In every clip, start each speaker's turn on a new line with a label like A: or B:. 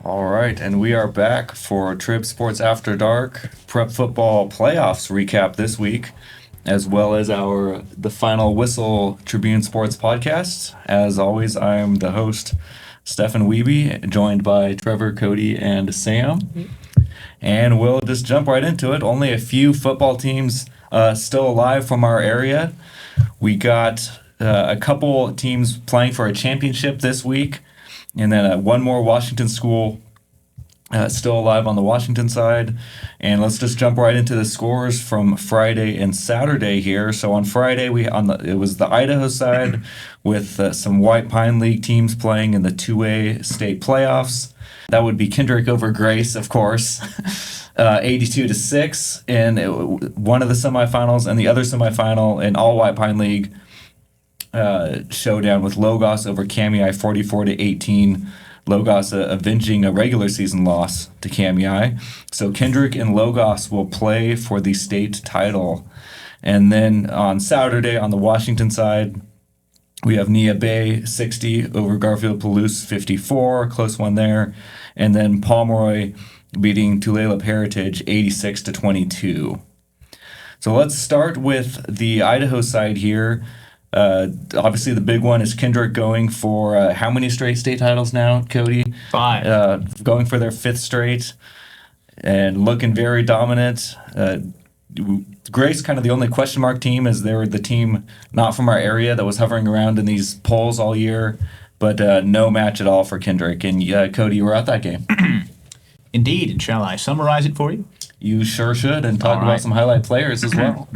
A: All right, and we are back for Trib Sports After Dark Prep Football Playoffs recap this week, as well as the Final Whistle Tribune Sports podcast. As always, I'm the host, Stefan Wiebe, joined by Trevor, Cody, and Sam. And we'll just jump right into it. Only a few football teams still alive from our area. We got a couple teams playing for a championship this week. And then one more Washington school still alive on the Washington side. And let's just jump right into the scores from Friday and Saturday here. So on Friday, it was the Idaho side with some White Pine League teams playing in the 2A state playoffs. That would be Kendrick over Grace, of course, 82-6 in one of the semifinals, and the other semifinal in all White Pine League showdown with Logos over Kamei 44-18. Logos avenging a regular season loss to Kamei. So Kendrick and Logos will play for the state title. And then on Saturday on the Washington side, we have Nia Bay 60 over Garfield Palouse 54, close one there. And then Pomeroy beating Tulalip Heritage 86-22. So let's start with the Idaho side here. Obviously, the big one is Kendrick going for how many straight state titles now, Cody?
B: 5.
A: Going for their 5th straight and looking very dominant. Grace, kind of the only question mark team, as they were the team not from our area that was hovering around in these polls all year, but no match at all for Kendrick. And Cody, you were at that game.
B: Indeed, and shall I summarize it for you?
A: You sure should, and talk about some highlight players as well.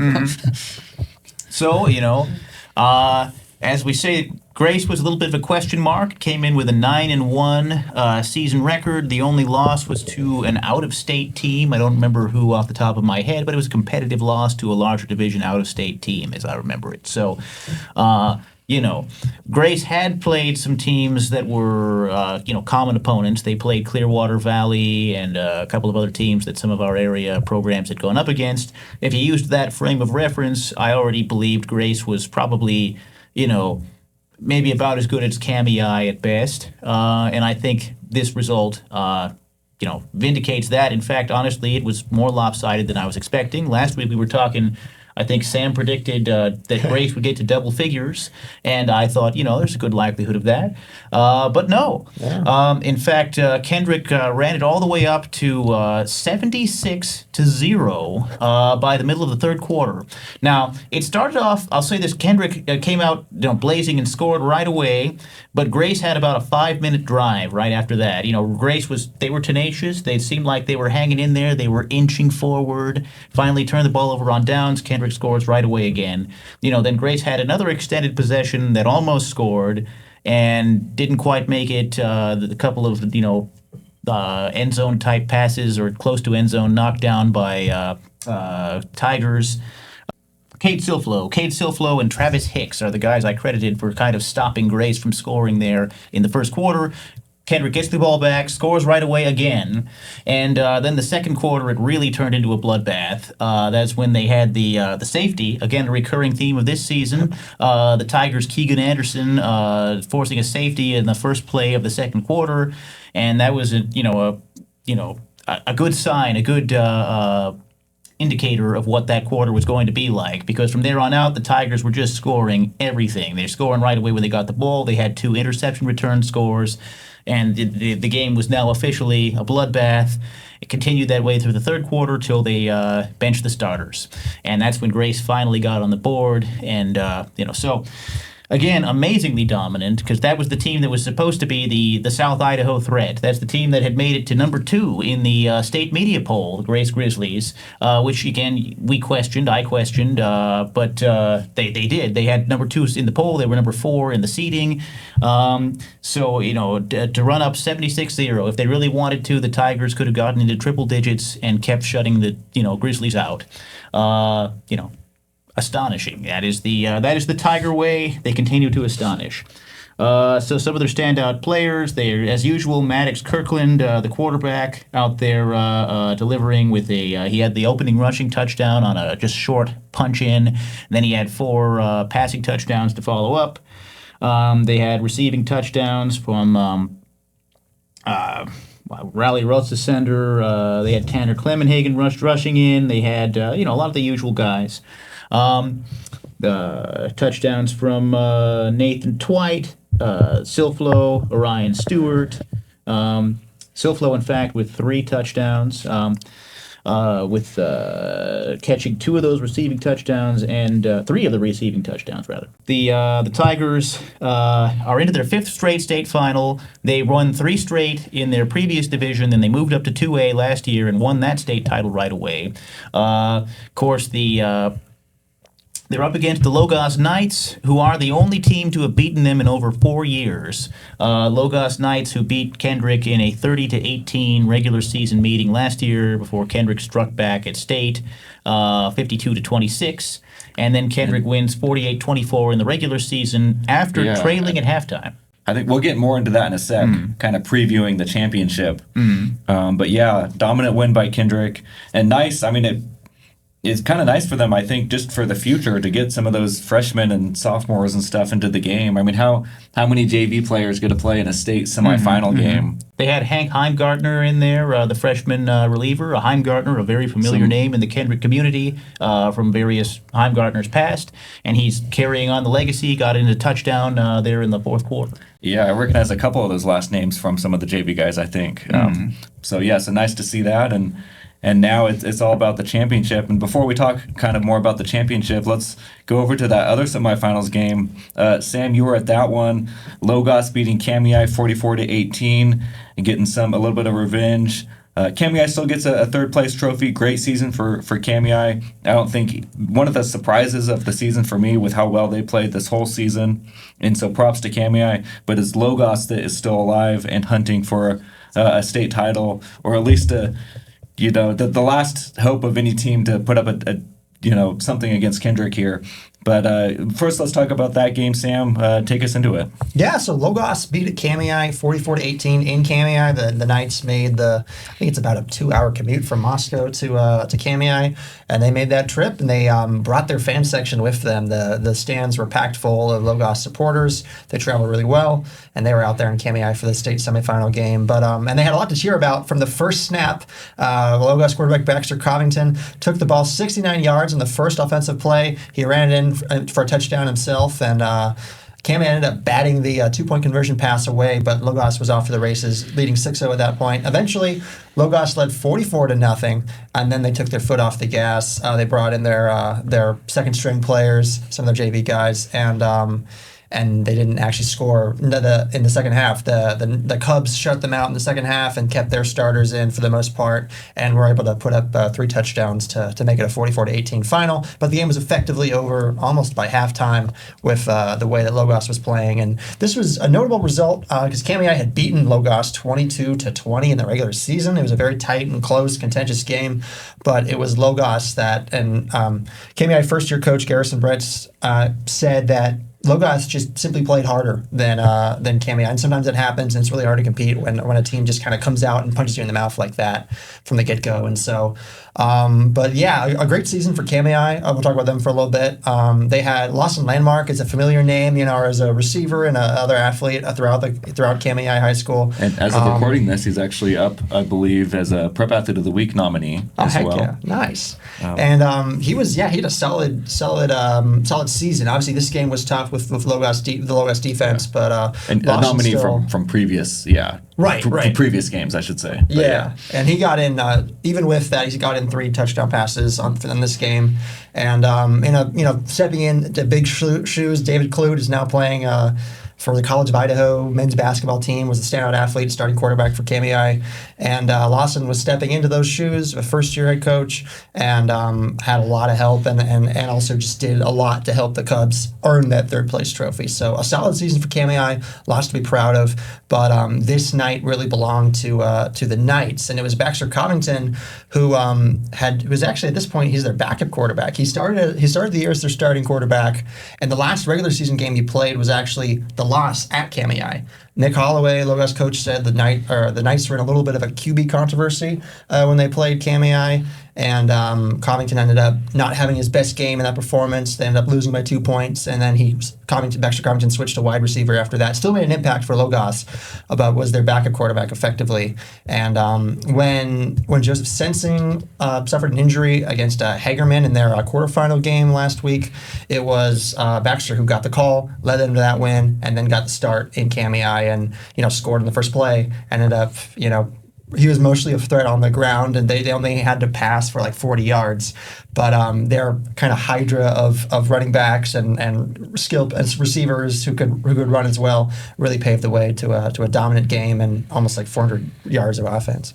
B: So, as we say, Grace was a little bit of a question mark. Came in with a 9-1 season record. The only loss was to an out-of-state team. I don't remember who off the top of my head, but it was a competitive loss to a larger division out-of-state team, as I remember it. So, Grace had played some teams that were, common opponents. They played Clearwater Valley and a couple of other teams that some of our area programs had gone up against. If you used that frame of reference, I already believed Grace was probably, maybe about as good as Kamei at best. And I think this result, vindicates that. In fact, honestly, it was more lopsided than I was expecting. Last week we were talking, I think Sam predicted that Grace would get to double figures, and I thought, there's a good likelihood of that. But no. Yeah. In fact, Kendrick ran it all the way up to 76-0 by the middle of the third quarter. Now, it started off, I'll say this, Kendrick came out blazing and scored right away, but Grace had about a 5-minute drive right after that. Grace they were tenacious. They seemed like they were hanging in there. They were inching forward, finally turned the ball over on downs. Kendrick scores right away again. Then Grace had another extended possession that almost scored and didn't quite make it. A couple of end zone type passes or close to end zone knocked down by Tigers. Cade Silflo and Travis Hicks are the guys I credited for kind of stopping Grace from scoring there in the first quarter. Kendrick gets the ball back, scores right away again, and then the second quarter it really turned into a bloodbath. That's when they had the safety, again a recurring theme of this season. The Tigers' Keegan Anderson forcing a safety in the first play of the second quarter, and that was a good sign, a good indicator of what that quarter was going to be like, because from there on out the Tigers were just scoring everything. They're scoring right away when they got the ball. They had 2 interception return scores. And the game was now officially a bloodbath. It continued that way through the third quarter till they benched the starters. And that's when Grace finally got on the board. And, so, again, amazingly dominant, because that was the team that was supposed to be the South Idaho threat. That's the team that had made it to number 2 in the state media poll, the Grace Grizzlies, which, again, I questioned, but they did. They had number 2 in the poll. They were number 4 in the seeding. So, to run up 76-0, if they really wanted to, the Tigers could have gotten into triple digits and kept shutting the, Grizzlies out. Astonishing. That is the Tiger way. They continue to astonish. So some of their standout players, they're, as usual, Maddox Kirkland, the quarterback, out there delivering with he had the opening rushing touchdown on a just short punch-in. And then he had 4 passing touchdowns to follow up. They had receiving touchdowns from Riley Russesender. They had Tanner Clemenhagen rushing in. They had a lot of the usual guys. Touchdowns from Nathan Twite, Silflo, Orion Stewart. Silflo, in fact, with 3 touchdowns. With catching 2 of those receiving touchdowns and 3 of the receiving touchdowns, rather. The Tigers are into their 5th straight state final. They won 3 straight in their previous division, then they moved up to 2A last year and won that state title right away. Of course, they're up against the Logos Knights, who are the only team to have beaten them in over 4 years. Logos Knights, who beat Kendrick in a 30-18 regular season meeting last year before Kendrick struck back at state, 52-26. And then Kendrick wins 48-24 in the regular season after trailing at halftime.
A: I think we'll get more into that in a sec, kind of previewing the championship. But yeah, dominant win by Kendrick. And nice, I mean, it's kind of nice for them, I think, just for the future to get some of those freshmen and sophomores and stuff into the game. I mean, how many JV players get to play in a state semifinal game?
B: They had Hank Heimgartner in there, the freshman reliever. Heimgartner, a very familiar name in the Kendrick community from various Heimgartners past, and he's carrying on the legacy, got into touchdown there in the 4th quarter.
A: Yeah, I recognize a couple of those last names from some of the JV guys, I think. So nice to see that, and now it's all about the championship. And before we talk kind of more about the championship, let's go over to that other semifinals game. Sam, you were at that one. Logos beating Kamei 44-18 and getting a little bit of revenge. Kamei still gets a 3rd place trophy. Great season for Kamei. I don't think one of the surprises of the season for me with how well they played this whole season. And so props to Kamei. But it's Logos that is still alive and hunting for a state title, or at least the last hope of any team to put up a something against Kendrick here. But first, let's talk about that game. Sam, take us into it.
C: Yeah, so Logos beat Kamei 44-18 in Kamei. The Knights made I think it's about a 2-hour commute from Moscow to Kamei, and they made that trip, and they brought their fan section with them. The stands were packed full of Logos supporters. They traveled really well, and they were out there in Kamei for the state semifinal game. But and they had a lot to cheer about from the first snap. Logos quarterback Baxter Covington took the ball 69 yards in the first offensive play. He ran it in for a touchdown himself, and Kamei ended up batting the 2-point conversion pass away, but Logos was off to the races, leading 6-0 at that point. Eventually, Logos led 44-0, and then they took their foot off the gas. They brought in their second-string players, some of their JV guys, and they didn't actually score in the second half. The Cubs shut them out in the second half and kept their starters in for the most part, and were able to put up 3 touchdowns to make it a 44-18 final. But the game was effectively over almost by halftime with the way that Logos was playing. And this was a notable result because Kamei had beaten Logos 22-20 in the regular season. It was a very tight and close, contentious game, but it was Logos that, and Kamei first-year coach Garrison Bretz said that Logos just simply played harder than Kamei, and sometimes it happens, and it's really hard to compete when a team just kind of comes out and punches you in the mouth like that from the get-go. And so, but yeah, a great season for Kamei. We'll talk about them for a little bit. They had Lawson Landmark as a familiar name, as a receiver and another athlete throughout Kamei High School.
A: And as of recording this, he's actually up, I believe, as a Prep Athlete of the Week nominee as well.
C: Yeah, nice. And he had a solid season. Obviously, this game was tough with the Logos defense, but
A: and a nominee from previous, from previous games, I should say. But,
C: and he got in even with that, he got in 3 touchdown passes in this game, and stepping into big shoes. David Clute is now playing for the College of Idaho men's basketball team, was a standout athlete, starting quarterback for Kamei. And Lawson was stepping into those shoes, a first-year head coach, and had a lot of help and also just did a lot to help the Cubs earn that 3rd-place trophy. So a solid season for Kamei, lots to be proud of. But this night really belonged to the Knights, and it was Baxter Covington who was actually, at this point, he's their backup quarterback. He started the year as their starting quarterback, and the last regular season game he played was actually the loss at Kamei. Nick Holloway, Logos coach, said the Knights were in a little bit of a QB controversy when they played KMAI, and Covington ended up not having his best game in that performance. They ended up losing by 2 points, and then Baxter Covington switched to wide receiver after that. Still made an impact for Logos, but was their backup quarterback effectively. And when Joseph Sensing suffered an injury against Hagerman in their quarterfinal game last week, it was Baxter who got the call, led them to that win, and then got the start in KMAI, and scored in the first play. Ended up he was mostly a threat on the ground, and they only had to pass for like 40 yards. But their kind of hydra of running backs and skilled receivers who could run as well really paved the way to a dominant game and almost like 400 yards of offense.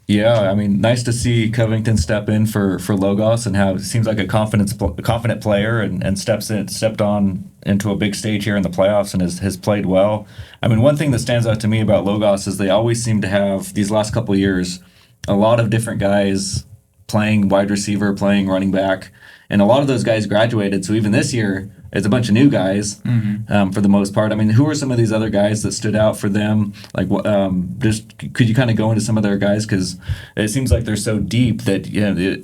A: Yeah, I mean, nice to see Covington step in for Logos and have seems like a confident player and stepped on into a big stage here in the playoffs and has played well. I mean, one thing that stands out to me about Logos is they always seem to have, these last couple of years, a lot of different guys playing wide receiver, playing running back, and a lot of those guys graduated. So even this year, it's a bunch of new guys for the most part. I mean, who are some of these other guys that stood out for them? Like, just could you kind of go into some of their guys, because it seems like they're so deep that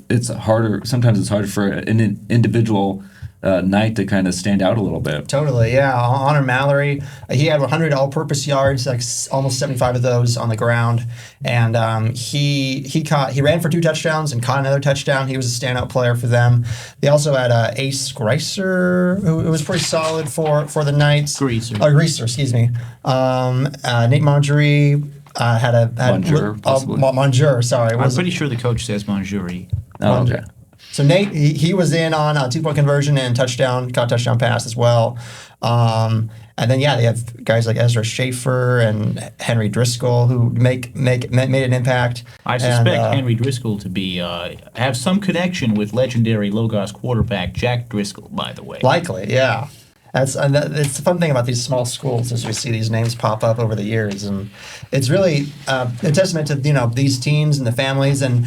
A: it's harder. Sometimes it's harder for an individual Knight to kind of stand out a little bit.
C: Totally, yeah. Honor Mallory, he had 100 all-purpose yards, like almost 75 of those on the ground, and he ran for 2 touchdowns and caught another touchdown. He was a standout player for them. They also had Ace Greiser, who was pretty solid for the Knights. Greiser, excuse me. Nate Mongerie had Monjur, sorry.
B: I'm pretty sure the coach says Mongerie.
A: Oh, okay.
C: So Nate, he was in on a 2-point conversion and caught a touchdown pass as well. And then, they have guys like Ezra Schaefer and Henry Driscoll who made an impact.
B: I suspect Henry Driscoll to be have some connection with legendary Logos quarterback Jack Driscoll, by the way.
C: Likely, yeah. It's the fun thing about these small schools is we see these names pop up over the years, and it's really a testament to these teams and the families. And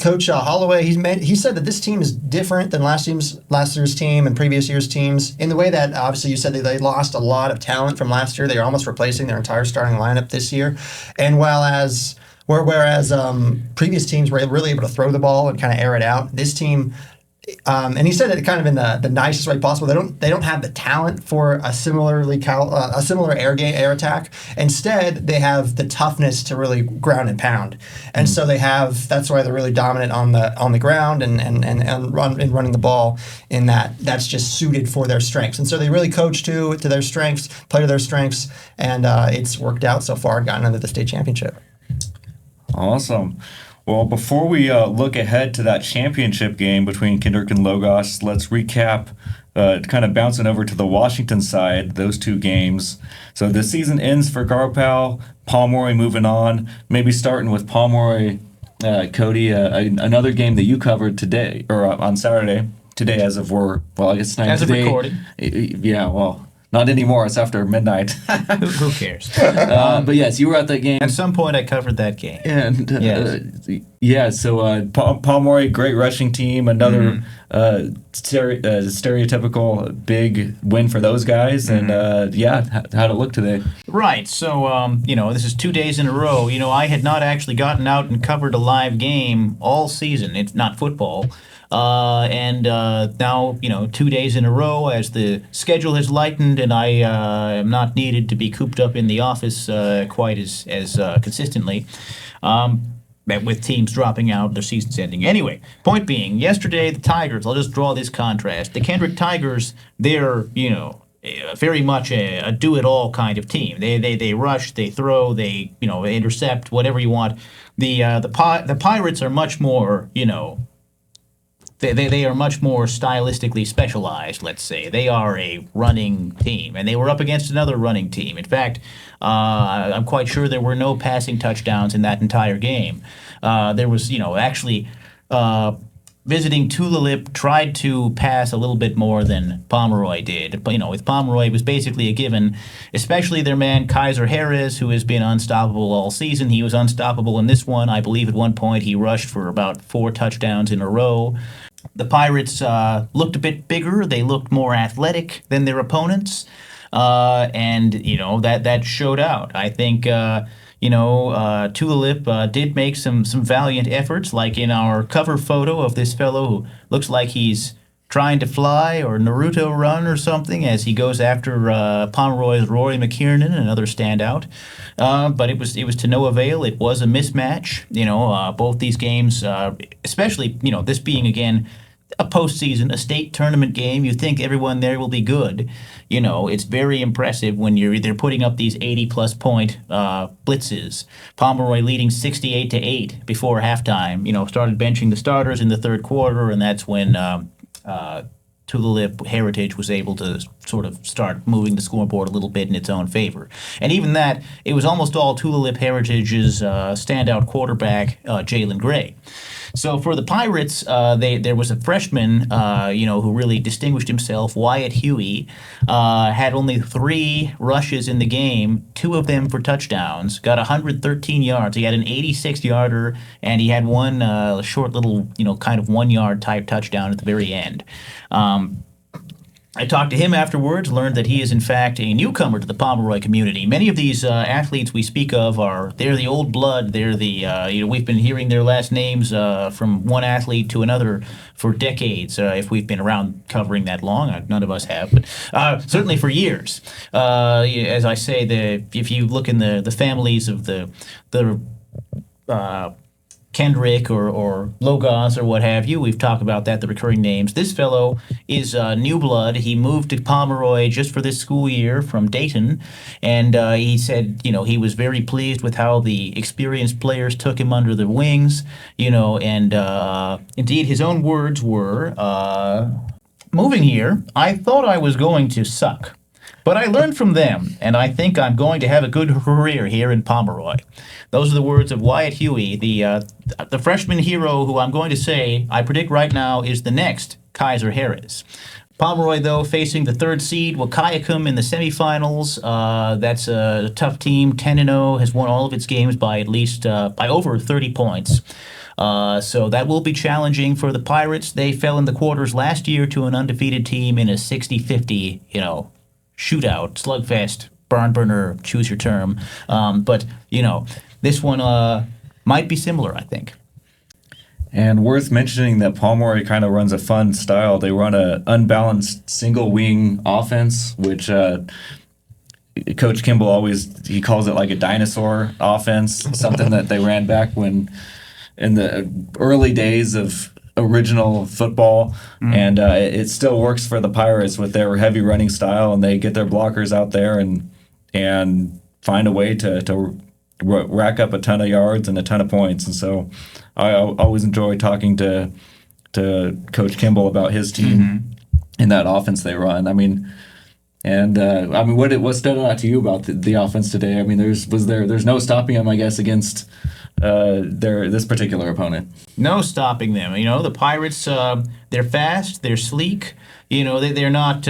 C: Coach Holloway, he said that this team is different than last year's team and previous year's teams in the way that obviously you said that they lost a lot of talent from last year. They are almost replacing their entire starting lineup this year, and whereas previous teams were really able to throw the ball and kind of air it out, this team. And he said it kind of in the nicest way possible. They don't have the talent for a similar air attack. Instead, they have the toughness to really ground and pound. And so that's why they're really dominant on the ground and running the ball. In that's just suited for their strengths. And so they really coach to their strengths, play to their strengths, and it's worked out so far and gotten into the state championship.
A: Awesome. Well, before we look ahead to that championship game between Kendrick and Logos, let's recap, kind of bouncing over to the Washington side, those 2 games. So the season ends for Garpal, Pomeroy moving on, maybe starting with Pomeroy, Cody, another game that you covered today, or on Saturday, today I guess tonight.
B: As of recording.
A: Yeah, well, not anymore. It's after midnight.
B: Who cares?
A: But yes, you were at that game.
B: At some point, I covered that game.
A: And
B: Yes.
A: So Pomeroy, great rushing team. Another stereotypical big win for those guys. And how'd it look today?
B: Right. So this is 2 days in a row. I had not actually gotten out and covered a live game all season. It's not football. And now, 2 days in a row as the schedule has lightened and I am not needed to be cooped up in the office quite as consistently, with teams dropping out, their season's ending. Anyway, point being, yesterday the Tigers, I'll just draw this contrast. The Kendrick Tigers, they're, very much a do-it-all kind of team. They rush, they throw, they intercept, whatever you want. The Pirates are much more, They are much more stylistically specialized, let's say. They are a running team, and they were up against another running team. In fact, I'm quite sure there were no passing touchdowns in that entire game. There was, actually visiting Tulalip tried to pass a little bit more than Pomeroy did. But, with Pomeroy, it was basically a given, especially their man Kaiser Harris, who has been unstoppable all season. He was unstoppable in this one. I believe at one point he rushed for about 4 touchdowns in a row. The Pirates looked a bit bigger. They looked more athletic than their opponents. and that showed out. I think. Tulip did make some valiant efforts, like in our cover photo of this fellow who looks like he's trying to fly or Naruto run or something as he goes after Pomeroy's Rory McKiernan, another standout. But it was to no avail. It was a mismatch. Both these games, especially this being again a postseason, a state tournament game, you think everyone there will be good. It's very impressive when they're putting up these 80-plus point blitzes. Pomeroy leading 68-8 before halftime. Started benching the starters in the third quarter, and that's when Tulip Heritage was able to sort of start moving the scoreboard a little bit in its own favor. And even that, it was almost all Tulip Heritage's standout quarterback, Jalen Gray. So for the Pirates, there was a freshman, who really distinguished himself, Wyatt Huey, had only 3 rushes in the game, 2 of them for touchdowns, got 113 yards. He had an 86-yarder, and he had one short little, kind of 1-yard type touchdown at the very end. I talked to him afterwards, learned that he is in fact a newcomer to the Pomeroy community. Many of these athletes we speak of they're the old blood. They're we've been hearing their last names from one athlete to another for decades. If we've been around covering that long, none of us have, but certainly for years. As I say, if you look in the families of the Kendrick or Logos or what have you. We've talked about that, the recurring names. This fellow is new blood. He moved to Pomeroy just for this school year from Dayton, and he said, he was very pleased with how the experienced players took him under their wings, and indeed his own words were, moving here, I thought I was going to suck. But I learned from them, and I think I'm going to have a good career here in Pomeroy. Those are the words of Wyatt Huey, the freshman hero who I'm going to say, I predict right now, is the next Kaiser Harris. Pomeroy, though, facing the 3rd seed, Wahkiakum in the semifinals. That's a tough team, 10-0, has won all of its games by at least by over 30 points. So that will be challenging for the Pirates. They fell in the quarters last year to an undefeated team in a 60-50, shootout, slugfest, barn burner, choose your term. But this one might be similar, I think.
A: And worth mentioning that Pomeroy kind of runs a fun style. They run an unbalanced single wing offense, which Coach Kimball he calls it like a dinosaur offense, something that they ran back when in the early days of original football, and it still works for the Pirates with their heavy running style, and they get their blockers out there and find a way to rack up a ton of yards and a ton of points. And so I always enjoy talking to Coach Kimball about his team and that offense they run. What stood out to you about the offense today? There's no stopping them, I guess, against this particular opponent.
B: No stopping them. The Pirates, they're fast, they're sleek. They're not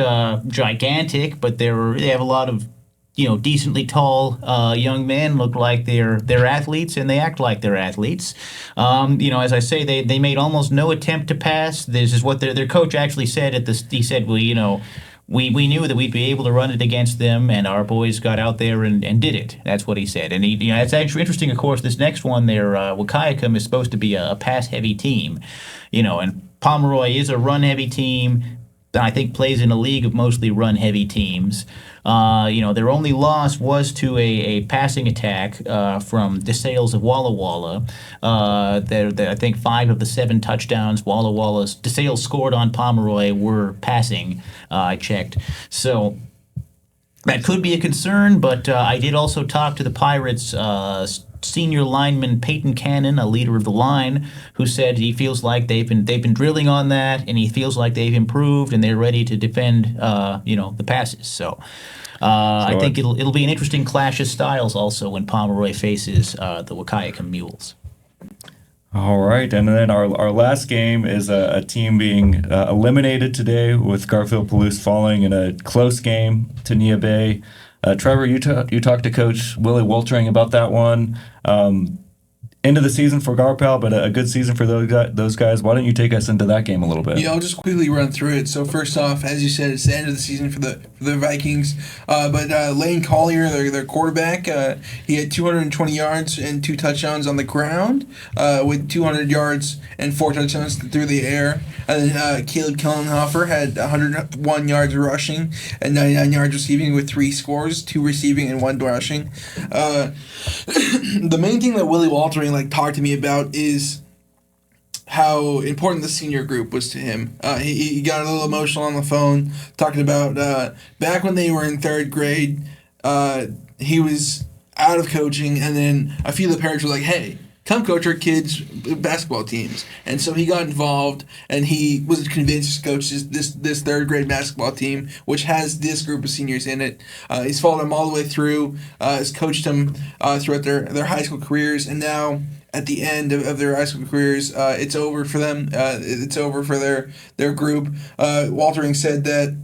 B: gigantic, but they have a lot of decently tall young men, look like they're athletes, and they act like they're athletes. As I say, they made almost no attempt to pass. This is what their coach actually said at this. He said, well, we knew that we'd be able to run it against them, and our boys got out there and did it. That's what he said. And it's actually interesting, of course, this next one there, Wahkiakum is supposed to be a pass-heavy team, and Pomeroy is a run-heavy team that I think plays in a league of mostly run-heavy teams. Their only loss was to a passing attack from DeSales of Walla Walla. I think 5 of the 7 touchdowns DeSales scored on Pomeroy were passing. I checked. So that could be a concern, but I did also talk to the Pirates senior lineman Peyton Cannon, a leader of the line, who said he feels like they've been drilling on that, and he feels like they've improved and they're ready to defend the passes. So I think it'll be an interesting clash of styles also when Pomeroy faces the Wahkiakum Mules.
A: All right, and then our last game is a team being eliminated today, with Garfield Palouse falling in a close game to Nia Bay. Trevor, you talked to Coach Willie Woltering about that one. end of the season for Garpal, but a good season for those guys. Why don't you take us into that game a little bit?
D: Yeah, I'll just quickly run through it. So first off, as you said, it's the end of the season for the Vikings. But Lane Collier, their quarterback, he had 220 yards and 2 touchdowns on the ground, with 200 yards and 4 touchdowns through the air. And then Caleb Kellenhofer had 101 yards rushing and 99 yards receiving with 3 scores, 2 receiving and 1 rushing. The main thing that Willie Waltering talked to me about is how important the senior group was to him. He got a little emotional on the phone talking about back when they were in 3rd grade, he was out of coaching, and then a few of the parents were like, hey, come coach our kids' basketball teams. And so he got involved, and he was convinced to coach this 3rd grade basketball team, which has this group of seniors in it. He's followed them all the way through, has coached them throughout their high school careers, and now at the end of their high school careers, it's over for them. It's over for their group. Waltering said that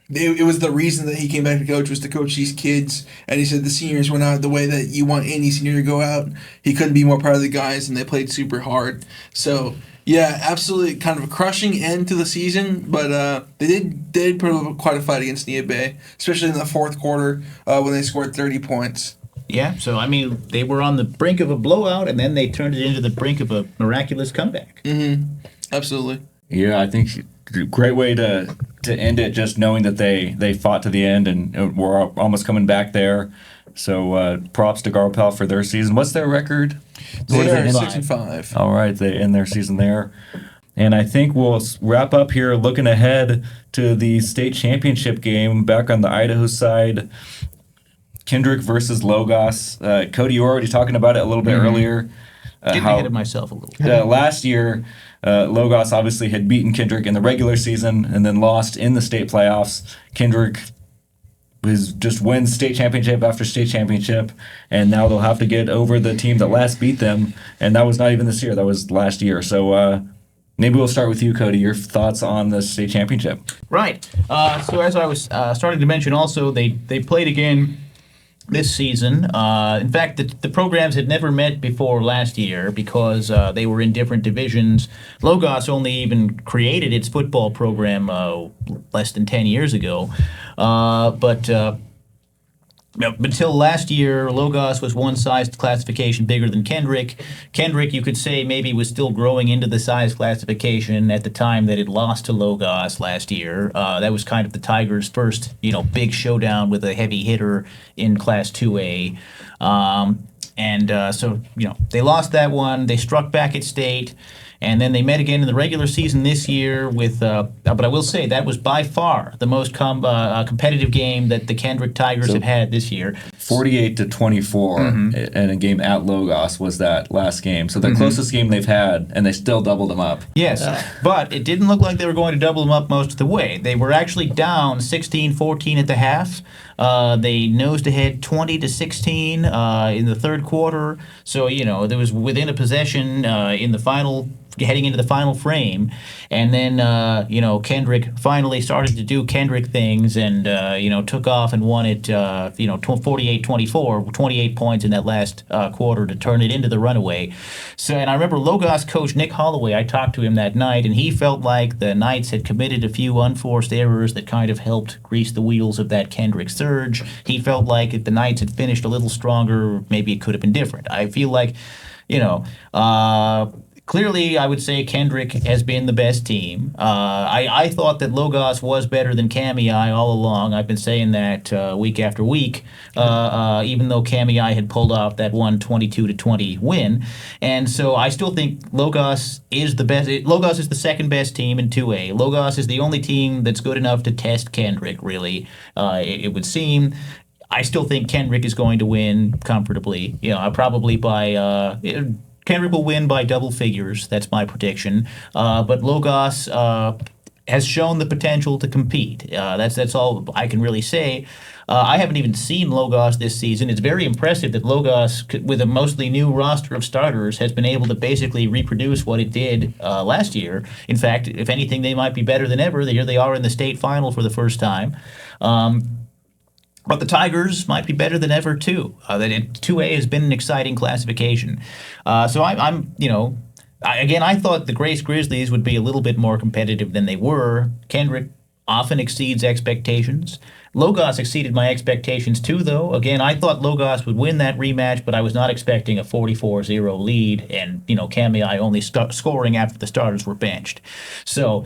D: it was the reason that he came back to coach was to coach these kids, and he said the seniors went out the way that you want any senior to go out. He couldn't be more proud of the guys, and they played super hard. So yeah, absolutely kind of a crushing end to the season, but they did put up quite a fight against Nia Bay, especially in the 4th quarter when they scored 30 points.
B: Yeah, so I mean, they were on the brink of a blowout, and then they turned it into the brink of a miraculous comeback.
D: Mm-hmm. Absolutely.
A: Yeah, I think great way to end it, just knowing that they fought to the end and were almost coming back there. So props to Garpal for their season. What's their record?
D: They are 6-5.
A: All right, they end their season there. And I think we'll wrap up here looking ahead to the state championship game back on the Idaho side. Kendrick versus Logos. Cody, you were already talking about it a little bit earlier.
B: Getting ahead of myself a little bit.
A: Last year, Logos obviously had beaten Kendrick in the regular season and then lost in the state playoffs. Kendrick just wins state championship after state championship, and now they'll have to get over the team that last beat them, and that was not even this year. That was last year. So maybe we'll start with you, Cody. Your thoughts on the state championship?
B: Right. So as I was starting to mention also, they played again this season. In fact, the programs had never met before last year because they were in different divisions. Logos only even created its football program less than 10 years ago. But until last year, Logos was one size classification bigger than Kendrick. Kendrick, you could say, maybe was still growing into the size classification at the time that it lost to Logos last year. That was kind of the Tigers' first, big showdown with a heavy hitter in Class 2A. So they lost that one. They struck back at state. And then they met again in the regular season this year with, but I will say that was by far the most competitive game that the Kendrick Tigers have had this year.
A: 48-24 in a game at Logos was that last game. So the closest game they've had, and they still doubled them up.
B: Yes, but it didn't look like they were going to double them up most of the way. They were actually down 16-14 at the half. They nosed ahead 20-16 in the 3rd quarter. So, there was within a possession in the final, heading into the final frame. And then, Kendrick finally started to do Kendrick things and, took off and won it, 48-24, 28 points in that last quarter to turn it into the runaway. So, and I remember Logos coach Nick Holloway, I talked to him that night, and he felt like the Knights had committed a few unforced errors that kind of helped grease the wheels of that Kendrick surge. He felt like if the Knights had finished a little stronger, maybe it could have been different. I feel like, clearly, I would say Kendrick has been the best team. I thought that Logos was better than Kamei all along. I've been saying that week after week, even though Kamei had pulled off that one 22-20 win. And so I still think Logos is the best. Logos is the second best team in 2A. Logos is the only team that's good enough to test Kendrick, really, it would seem. I still think Kendrick is going to win comfortably. Probably by Kendrick will win by double figures. That's my prediction. But Logos has shown the potential to compete. That's all I can really say. I haven't even seen Logos this season. It's very impressive that Logos, with a mostly new roster of starters, has been able to basically reproduce what it did last year. In fact, if anything, they might be better than ever. Here they are in the state final for the first time. But the Tigers might be better than ever too. That 2A has been an exciting classification. So I thought the Grace Grizzlies would be a little bit more competitive than they were. Kendrick often exceeds expectations. Logos exceeded my expectations too, though. Again, I thought Logos would win that rematch, but I was not expecting a 44-0 lead and, Kamei only scoring after the starters were benched. So,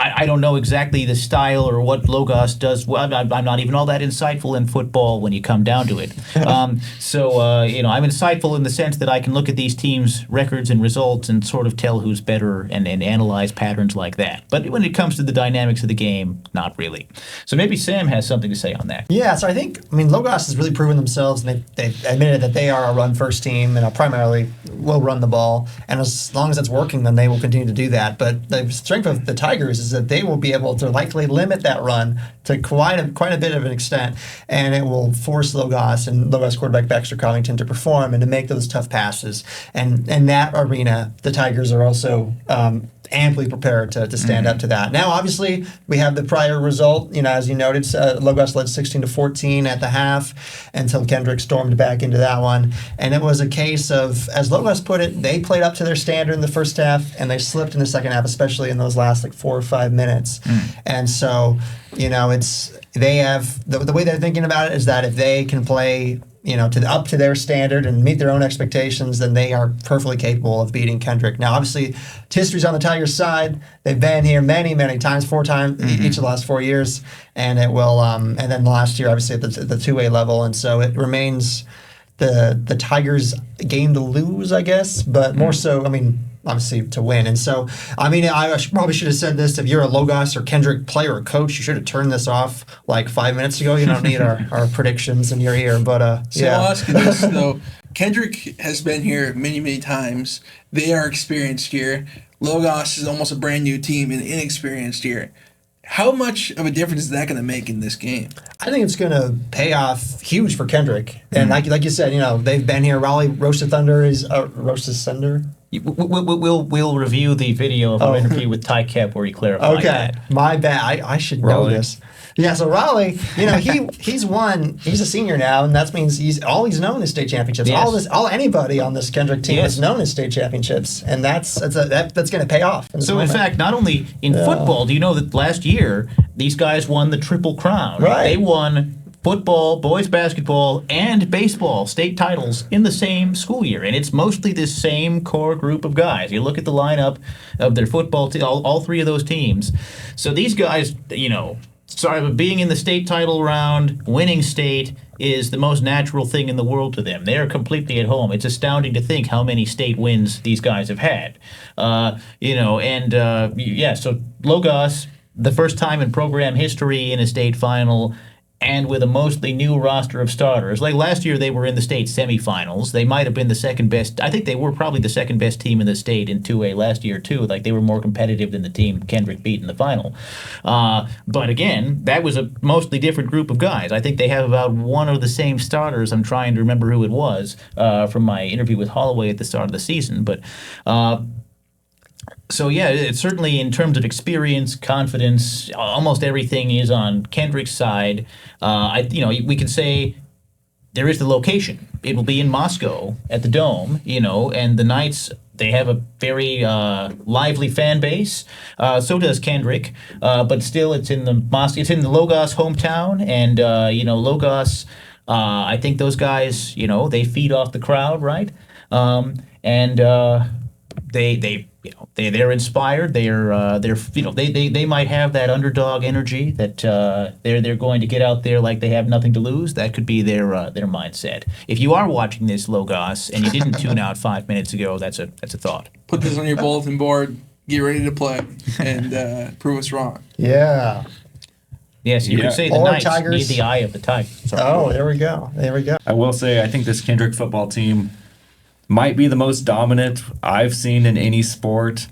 B: I don't know exactly the style or what Logos does. Well, I'm not even all that insightful in football when you come down to it. I'm insightful in the sense that I can look at these teams' records and results and sort of tell who's better and analyze patterns like that. But when it comes to the dynamics of the game, not really. So maybe Sam has something to say on that.
C: Yeah, so Logos has really proven themselves, and they've admitted that they are a run-first team and primarily will run the ball. And as long as it's working, then they will continue to do that. But the strength of the Tigers is that they will be able to likely limit that run to quite a bit of an extent, and it will force Logos and Logos quarterback Baxter Covington to perform and to make those tough passes. And in that arena, the Tigers are also amply prepared to stand up to that. Now, obviously, we have the prior result. As you noted, Logos led 16-14 at the half until Kendrick stormed back into that one. And it was a case of, as Logos put it, they played up to their standard in the first half, and they slipped in the second half, especially in those last 4 or 5 minutes. And so, they have the way they're thinking about it is that if they can play up to their standard and meet their own expectations, then they are perfectly capable of beating Kendrick. Now, obviously, history's on the Tigers' side. They've been here many, many times, 4 times each of the last 4 years, and it will. And then last year, obviously, at the 2A level, and so it remains the Tigers' game to lose, I guess, but more so, obviously to win. And so, I probably should have said this. If you're a Logos or Kendrick player or coach, you should have turned this off 5 minutes ago. You don't need our predictions in your ear. But
D: So I'll ask you this, though. Kendrick has been here many, many times. They are experienced here. Logos is almost a brand new team and inexperienced here. How much of a difference is that going to make in this game?
C: I think it's going to pay off huge for Kendrick. And like you said, they've been here. Raleigh Roasted Thunder is Roasted Thunder.
B: We'll review the video of our interview with Ty Kep where he clarified that.
C: Okay, my bad. I should know this. Yeah, so Raleigh, he's won. He's a senior now, and that means he's known is state championships.
B: Yes.
C: Anybody on this Kendrick team is known as state championships, and that's going to pay off.
B: So in fact, not only in football, do you know that last year these guys won the Triple Crown?
C: Right.
B: They won football, boys basketball, and baseball state titles in the same school year. And it's mostly this same core group of guys. You look at the lineup of their football team, all 3 of those teams. So these guys, being in the state title round, winning state is the most natural thing in the world to them. They're completely at home. It's astounding to think how many state wins these guys have had. So Logos, the first time in program history in a state final, and with a mostly new roster of starters. Like last year, they were in the state semifinals. They might have been the second best. I think they were probably the second best team in the state in 2A last year, too. Like they were more competitive than the team Kendrick beat in the final. But again, that was a mostly different group of guys. I think they have about one of the same starters. I'm trying to remember who it was from my interview with Holloway at the start of the season. But so yeah, it's certainly in terms of experience, confidence, almost everything is on Kendrick's side. We can say there is the location. It will be in Moscow at the Dome, and the Knights, they have a very lively fan base. So does Kendrick, but still, it's in the Logos hometown, and Logos. I think those guys, they feed off the crowd, right? They're inspired. They might have that underdog energy that they're going to get out there like they have nothing to lose. That could be their mindset. If you are watching this, Logos, and you didn't tune out 5 minutes ago, that's a thought.
D: Put this on your bulletin board. Get ready to play and prove us wrong.
C: Yeah.
B: Yes, you could say the Knights need the eye of the Tigers.
C: Oh, there we go.
A: I will say, I think this Kendrick football team might be the most dominant I've seen in any sport.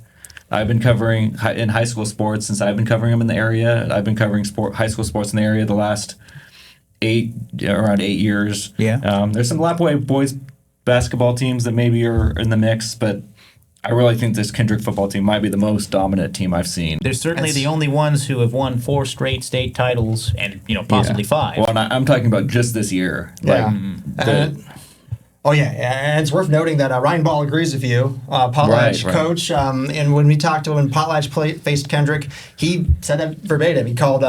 A: I've been covering in high school sports since I've been covering them in the area. I've been covering high school sports in the area the last around 8 years.
B: Yeah.
A: There's some Lapway boys basketball teams that maybe are in the mix, but I really think this Kendrick football team might be the most dominant team I've seen.
B: They're certainly the only ones who have won 4 straight state titles and, possibly 5.
A: Well, and I'm talking about just this year.
C: Yeah.
A: The-
C: Oh, yeah, and it's worth noting that Ryan Ball agrees with you, Potlatch
A: Right.
C: coach. And when we talked to him, when Potlatch faced Kendrick, he said that verbatim. He called,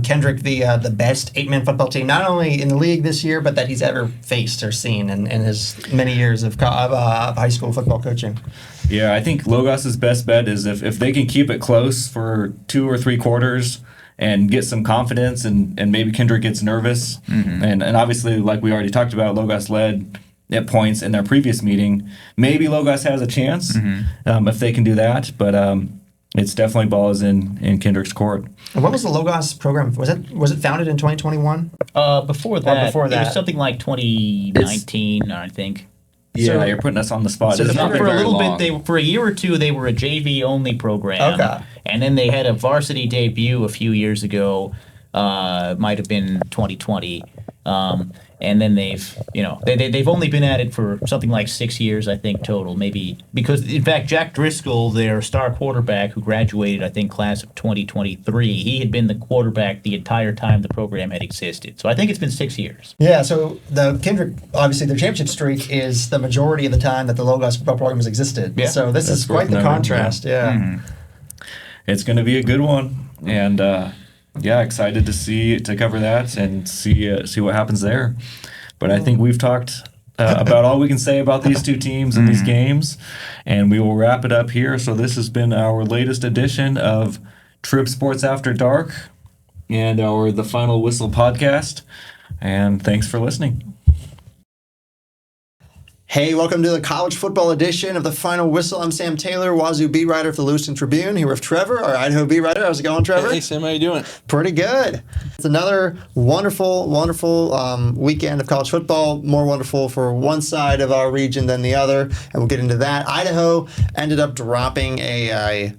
C: Kendrick the best 8-man football team, not only in the league this year, but that he's ever faced or seen in his many years of high school football coaching.
A: Yeah, I think Logos's best bet is if they can keep it close for 2 or 3 quarters and get some confidence, and maybe Kendrick gets nervous. And obviously, like we already talked about, Logos led at points in their previous meeting. Maybe Logos has a chance if they can do that, but it's definitely balls in Kendrick's court.
C: And what was the Logos program? Was it founded in 2021?
B: Before that,
C: before
B: it
C: that.
B: was something like 2019, I think.
A: Yeah,
C: So-
A: you're putting us on the spot.
C: So
A: It's not
B: For
A: been
B: a
A: very
B: little
A: long.
B: bit, for a year or two, they were a JV only program.
C: Okay.
B: And then they had a varsity debut a few years ago. Might have been 2020. And then they've only been at it for something like 6 years, I think, total. Maybe because, in fact, Jack Driscoll, their star quarterback who graduated, I think, class of 2023, he had been the quarterback the entire time the program had existed. So I think it's been 6 years.
C: Yeah, so the Kendrick, obviously, their championship streak is the majority of the time that the Logos football program has existed.
B: Yeah.
C: So this is
A: That's
C: quite
A: worth
C: the
A: noting,
C: contrast. Yeah.
A: It's going to be a good one, and excited to cover that and see what happens there. But I think we've talked about all we can say about these two teams and these games, and we will wrap it up here. So this has been our latest edition of Trib Sports After Dark and the Final Whistle podcast. And thanks for listening.
C: Hey, welcome to the college football edition of the Final Whistle. I'm Sam Taylor, Wazoo beat writer for the Lewiston Tribune, here with Trevor, our Idaho beat writer. How's it going, Trevor?
D: Hey, Sam, how you doing?
C: Pretty good. It's another wonderful weekend of college football. More wonderful for one side of our region than the other, and we'll get into that. Idaho ended up dropping a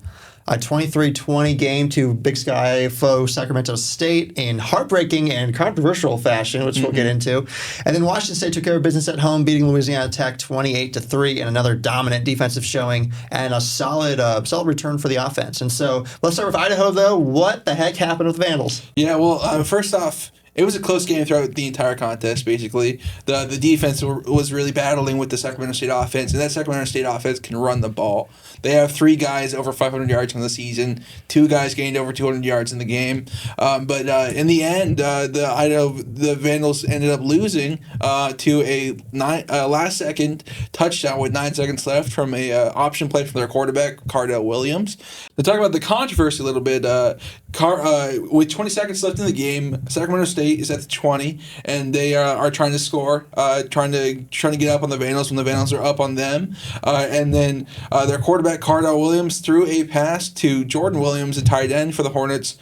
C: 23-20 game to Big Sky foe Sacramento State in heartbreaking and controversial fashion, which we'll get into. And then Washington State took care of business at home, beating Louisiana Tech 28-3 in another dominant defensive showing and a solid return for the offense. And so let's start with Idaho, though. What the heck happened with the Vandals?
D: Yeah, well, first off, it was a close game throughout the entire contest, basically. The defense was really battling with the Sacramento State offense, and that Sacramento State offense can run the ball. They have 3 guys over 500 yards on the season, 2 guys gained over 200 yards in the game. But in the end, the Vandals ended up losing to a last-second touchdown with 9 seconds left from a option play from their quarterback, Cardell Williams. To talk about the controversy a little bit, with 20 seconds left in the game, Sacramento State is at the 20, and they are trying to score, trying to get up on the Vandals when the Vandals are up on them. And then their quarterback, Cardell Williams, threw a pass to Jordan Williams, a tight end for the Hornets,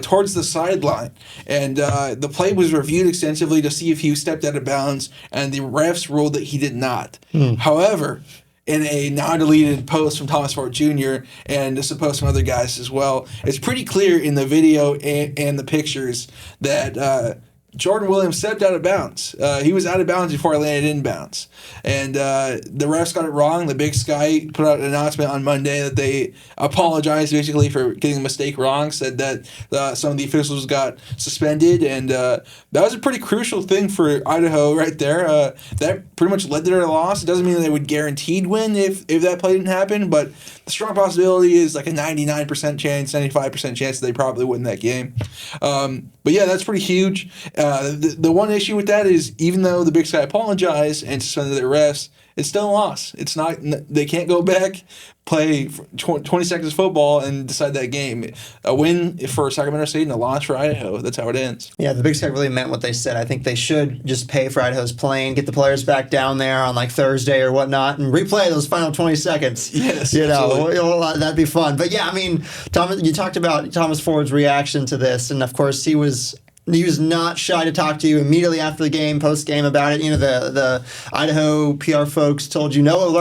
D: towards the sideline. And the play was reviewed extensively to see if he stepped out of bounds, and the refs ruled that he did not. However, in a now-deleted post from Thomas Ford Jr. and just a post from other guys as well, it's pretty clear in the video and the pictures that Jordan Williams stepped out of bounds. He was out of bounds before he landed inbounds. And the refs got it wrong. The Big Sky put out an announcement on Monday that they apologized basically for getting the mistake wrong, said that some of the officials got suspended, and that was a pretty crucial thing for Idaho right there. That pretty much led to their loss. It doesn't mean that they would guaranteed win if that play didn't happen, but the strong possibility is like a 99% chance, 95% chance that they probably win that game. But yeah, that's pretty huge. The one issue with that is even though the Big Sky apologized and suspended their refs, it's still a loss. It's not. They can't go back, play 20 seconds of football, and decide that game. A win for Sacramento State and a loss for Idaho. That's how it ends.
C: Yeah, the Big Sky really meant what they said. I think they should just pay for Idaho's plane, get the players back down there on like Thursday or whatnot, and replay those final 20 seconds.
D: Yes,
C: that'd be fun. But yeah, I mean, Thomas, you talked about Thomas Ford's reaction to this, and of course he was not shy to talk to you immediately after the game, post-game about it. You know, the Idaho PR folks told you no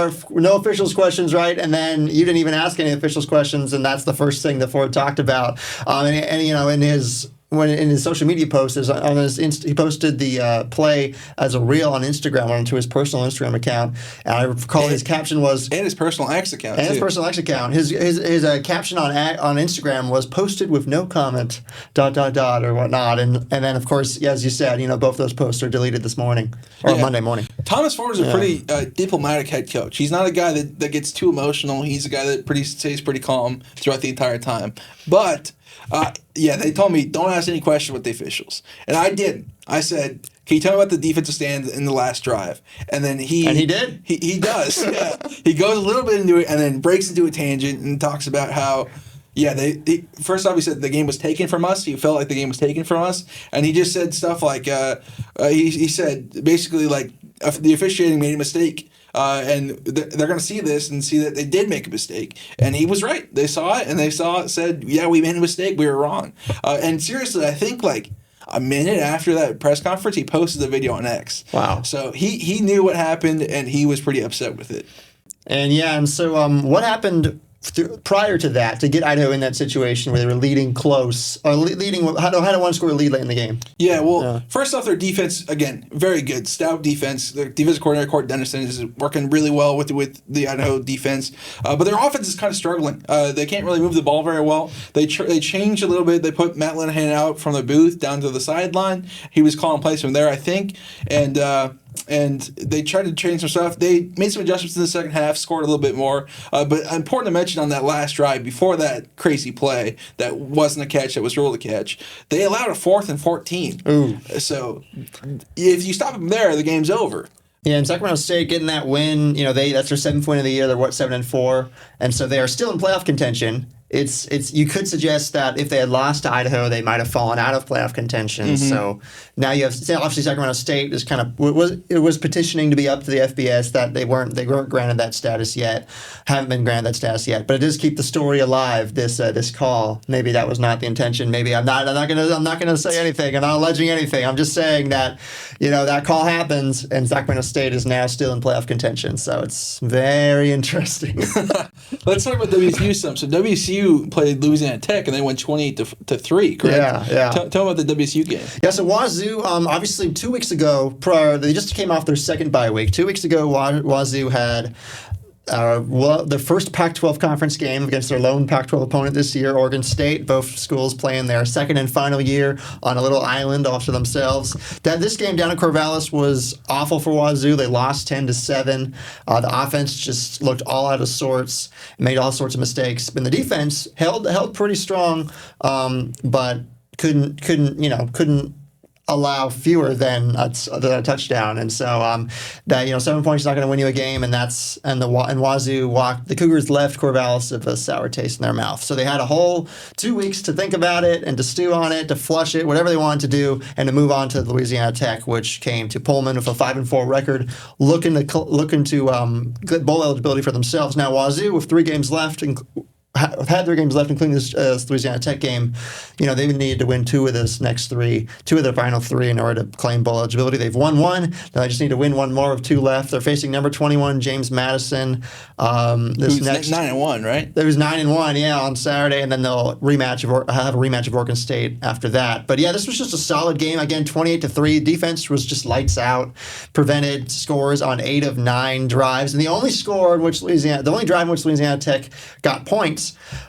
C: officials questions, right? And then you didn't even ask any officials questions, and that's the first thing that Ford talked about. And you know, in his when in his social media posts, he posted the play as a reel on Instagram onto his personal Instagram account. And I recall his caption was
D: and his personal X account.
C: And his personal X account. His caption on Instagram was posted with no comment, ... or whatnot. And then of course, as you said, both those posts are deleted this morning or Monday morning.
D: Thomas Ford is a pretty diplomatic head coach. He's not a guy that gets too emotional. He's a guy that stays pretty calm throughout the entire time. But they told me don't ask any questions with the officials, and I didn't. I said, "Can you tell me about the defensive stand in the last drive?" And then he
C: did.
D: He does. Yeah, he goes a little bit into it and then breaks into a tangent and talks about how. Yeah, they first off, he said the game was taken from us. He felt like the game was taken from us, and he just said stuff like he said basically like the officiating made a mistake, and they're going to see this and see that they did make a mistake, and he was right. They saw it, and they said, yeah, we made a mistake. We were wrong. And seriously, I think like a minute after that press conference, he posted the video on X.
C: Wow.
D: So he knew what happened, and he was pretty upset with it.
C: And so what happened prior to that to get Idaho in that situation where they were leading close or leading had a one-score lead late in the game?
D: Yeah, well, first off, their defense, again, very good. Stout defense. Their defensive coordinator, Court Dennison, is working really well with the Idaho defense. But their offense is kind of struggling. They can't really move the ball very well. They changed a little bit. They put Matt Linehan out from the booth down to the sideline. He was calling plays from there, I think. And they tried to change some stuff. They made some adjustments in the second half, scored a little bit more. But important to mention on that last drive, before that crazy play that wasn't a catch, that was ruled a catch, they allowed a 4th and 14.
C: Ooh.
D: So if you stop them there, the game's over.
C: Yeah, and Sacramento State getting that win, that's their 7th win of the year. They're 7-4, and so they are still in playoff contention. It's you could suggest that if they had lost to Idaho, they might have fallen out of playoff contention. Mm-hmm. So now you have obviously Sacramento State is kind of was petitioning to be up to the FBS that they weren't granted that status yet, haven't been granted that status yet. But it does keep the story alive. This call, maybe that was not the intention. Maybe I'm not gonna say anything. I'm not alleging anything. I'm just saying that that call happens and Sacramento State is now still in playoff contention. So it's very interesting.
D: Let's talk about WSU some. So WSU played Louisiana Tech and they won 28-3, correct?
C: Yeah.
D: Tell me about the WSU game.
C: Yeah, so Wazoo, obviously 2 weeks ago, they just came off their second bye week. 2 weeks ago, Wazoo had their first Pac-12 conference game against their lone Pac-12 opponent this year, Oregon State. Both schools playing their second and final year on a little island off to themselves. This game down in Corvallis was awful for Wazoo. They lost 10-7. The offense just looked all out of sorts, made all sorts of mistakes. And the defense held pretty strong, but couldn't allow fewer than a touchdown, and so 7 points is not going to win you a game, and Wazoo the Cougars left Corvallis with a sour taste in their mouth. So they had a whole 2 weeks to think about it and to stew on it, to flush it, whatever they wanted to do, and to move on to Louisiana Tech, which came to Pullman with a 5-4 record, looking to get bowl eligibility for themselves. Now Wazoo with 3 games left. Had 3 games left, including this Louisiana Tech game. They would need to win 2 of those next 3, 2 of their final 3 in order to claim bowl eligibility. They've won 1. Now they just need to win 1 more of 2 left. They're facing number 21 James Madison.
D: Who's 9-1, right?
C: There was 9-1, yeah, on Saturday, and then they'll have a rematch of Oregon State after that. But yeah, this was just a solid game. Again, 28-3. Defense was just lights out. Prevented scores on 8 of 9 drives, and the only drive in which Louisiana Tech got points.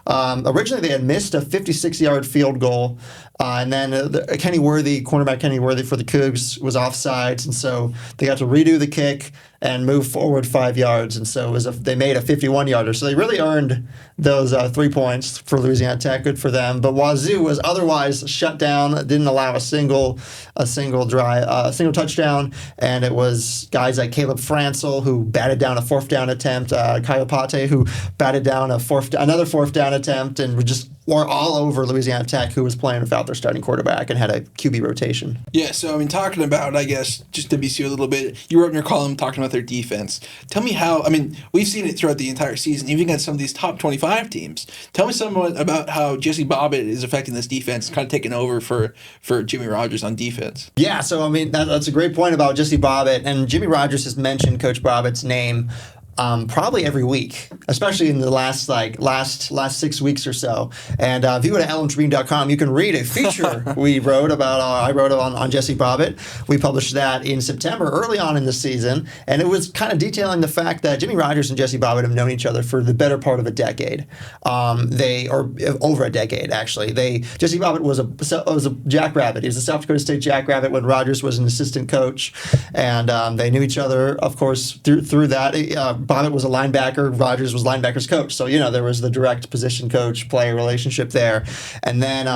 C: Originally, they had missed a 56-yard field goal, and then cornerback Kenny Worthy for the Cougs was offsides, and so they got to redo the kick and move forward 5 yards, and so they made a 51-yarder. So they really earned those 3 points for Louisiana Tech. Good for them. But Wazoo was otherwise shut down, didn't allow a single touchdown, and it was guys like Caleb Francel who batted down a 4th down attempt, Kyle Pate who batted down another 4th down attempt, and were all over Louisiana Tech, who was playing without their starting quarterback and had a QB rotation.
D: Yeah, so talking about, I guess, just WSU a little bit, you wrote in your column talking about their defense. Tell me how, we've seen it throughout the entire season, even against some of these top 25 teams. Tell me somewhat about how Jesse Bobbitt is affecting this defense, kind of taking over for Jimmy Rogers on defense.
C: Yeah, so that's a great point about Jesse Bobbitt, and Jimmy Rogers has mentioned Coach Bobbitt's name probably every week, especially in the last 6 weeks or so. And if you go to lmtribune.com, you can read a feature we wrote about. I wrote on Jesse Bobbitt. We published that in September, early on in the season, and it was kind of detailing the fact that Jimmy Rogers and Jesse Bobbitt have known each other for the better part of a decade. Over a decade actually. Jesse Bobbitt was a Jackrabbit. He was a South Dakota State Jackrabbit when Rogers was an assistant coach, and they knew each other, of course, through that. Bobbitt was a linebacker. Rogers was linebackers coach. So, there was the direct position coach-player relationship there. And then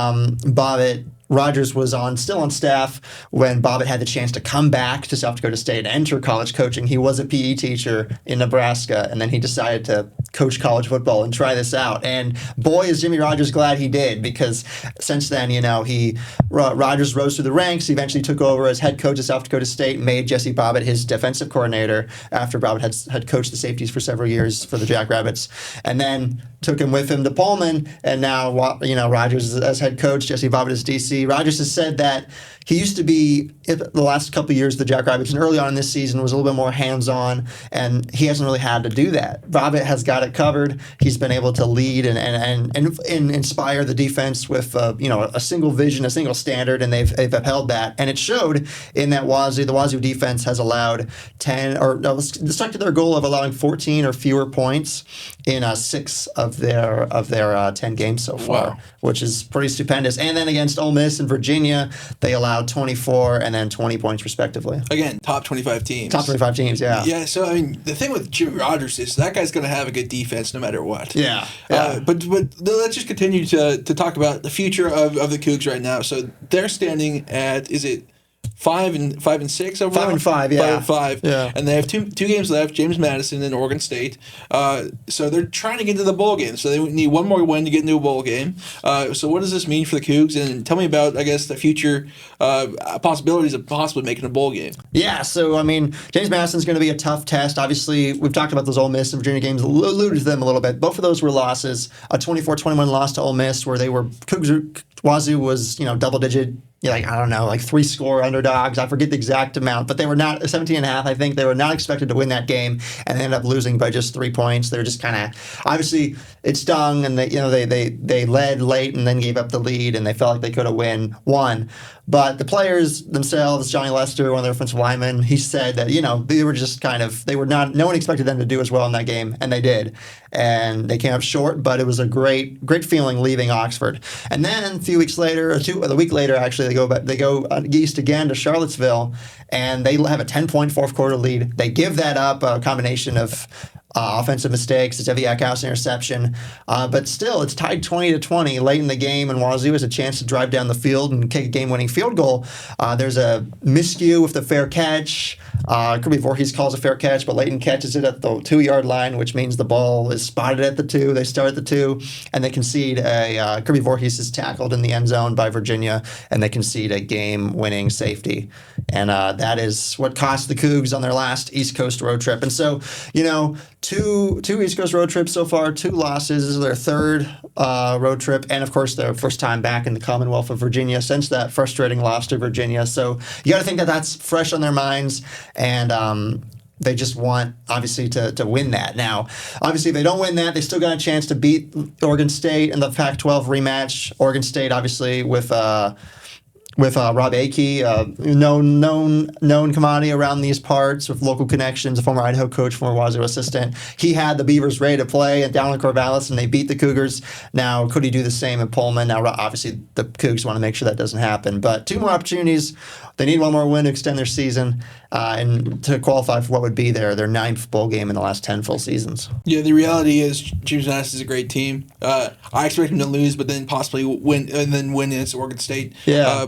C: Rogers was still on staff when Bobbitt had the chance to come back to South Dakota State and enter college coaching. He was a PE teacher in Nebraska, and then he decided to coach college football and try this out. And boy, is Jimmy Rogers glad he did, because since then, Rogers rose through the ranks. He eventually took over as head coach of South Dakota State, made Jesse Bobbitt his defensive coordinator after Bobbitt had coached the safeties for several years for the Jackrabbits, and then took him with him to Pullman. And now, Rogers as head coach, Jesse Bobbitt as DC. Rogers has said that he used to be, the last couple of years, the Jackrabbits, and early on in this season, was a little bit more hands-on, and he hasn't really had to do that. Bobbitt has got it covered. He's been able to lead and inspire the defense with a single vision, a single standard, and they've upheld that. And it showed in that the Wazoo defense has allowed stuck to their goal of allowing 14 or fewer points in 6 of their 10 games so far, which is pretty stupendous. And then against Ole Miss and Virginia, they allowed 24 and then 20 points respectively.
D: Again, top 25 teams.
C: Top 25 teams, yeah.
D: Yeah, so the thing with Jimmy Rogers is that guy's going to have a good defense no matter what.
C: Yeah.
D: But let's just continue to talk about the future of the Cougs right now. So they're standing at, is it 5 and 6 overall?
C: 5 and 5, yeah.
D: 5 and 5.
C: Yeah.
D: And they have two games left, James Madison and Oregon State. So they're trying to get into the bowl game. So they need one more win to get into a bowl game. So what does this mean for the Cougs? And tell me about, I guess, the future possibilities of possibly making a bowl game.
C: Yeah, so, James Madison's going to be a tough test. Obviously, we've talked about those Ole Miss and Virginia games, alluded to them a little bit. Both of those were losses. A 24-21 loss to Ole Miss, where Wazoo was, double-digit, 3-score underdogs. I forget the exact amount, but they were not 17.5. I think they were not expected to win that game, and they ended up losing by just 3 points. They were just kind of, obviously, it stung, and they led late and then gave up the lead, and they felt like they could have won. But the players themselves, Johnny Lester, one of their offensive linemen, he said that, they were just no one expected them to do as well in that game, and they did. And they came up short, but it was a great feeling leaving Oxford. And then a few weeks later, a week later, actually, they go east again to Charlottesville, and they have a 10-point fourth quarter lead. They give that up, a combination of offensive mistakes, it's a Eckhouse interception, but still, it's tied 20-20 late in the game, and Wazoo has a chance to drive down the field and kick a game-winning field goal. There's a miscue with the fair catch. Kibbie Voorhees calls a fair catch, but Leighton catches it at the 2-yard line, which means the ball is spotted at the 2. They start at the 2, and they concede Kibbie Voorhees is tackled in the end zone by Virginia, and they concede a game-winning safety. And that is what cost the Cougs on their last East Coast road trip. And so, two East Coast road trips so far, 2 losses. This is their third road trip, and of course their first time back in the Commonwealth of Virginia since that frustrating loss to Virginia. So you got to think that that's fresh on their minds, and they just want, obviously, to win that. Now, obviously, if they don't win that, they still got a chance to beat Oregon State in the Pac-12 rematch. Oregon State, obviously, with Rob Akey, known commodity around these parts with local connections, a former Idaho coach, former Wazoo assistant. He had the Beavers ready to play down in Corvallis, and they beat the Cougars. Now, could he do the same in Pullman? Now, obviously, the Cougs want to make sure that doesn't happen. But 2 more opportunities. They need 1 more win to extend their season and to qualify for what would be their 9th bowl game in the last 10 full seasons.
D: Yeah, the reality is James Madison is a great team. I expect him to lose, but then possibly win against Oregon State.
C: Yeah.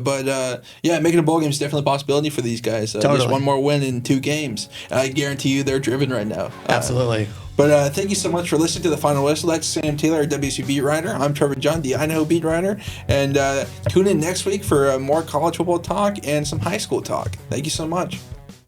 D: Making a bowl game is definitely a possibility for these guys.
C: Totally.
D: Just 1 more win in 2 games. I guarantee you they're driven right now.
C: Absolutely.
D: But thank you so much for listening to The Final Whistle. That's Sam Taylor, WSU beat writer. I'm Trevor John, the Idaho beat writer. And tune in next week for more college football talk and some high school talk. Thank you so much.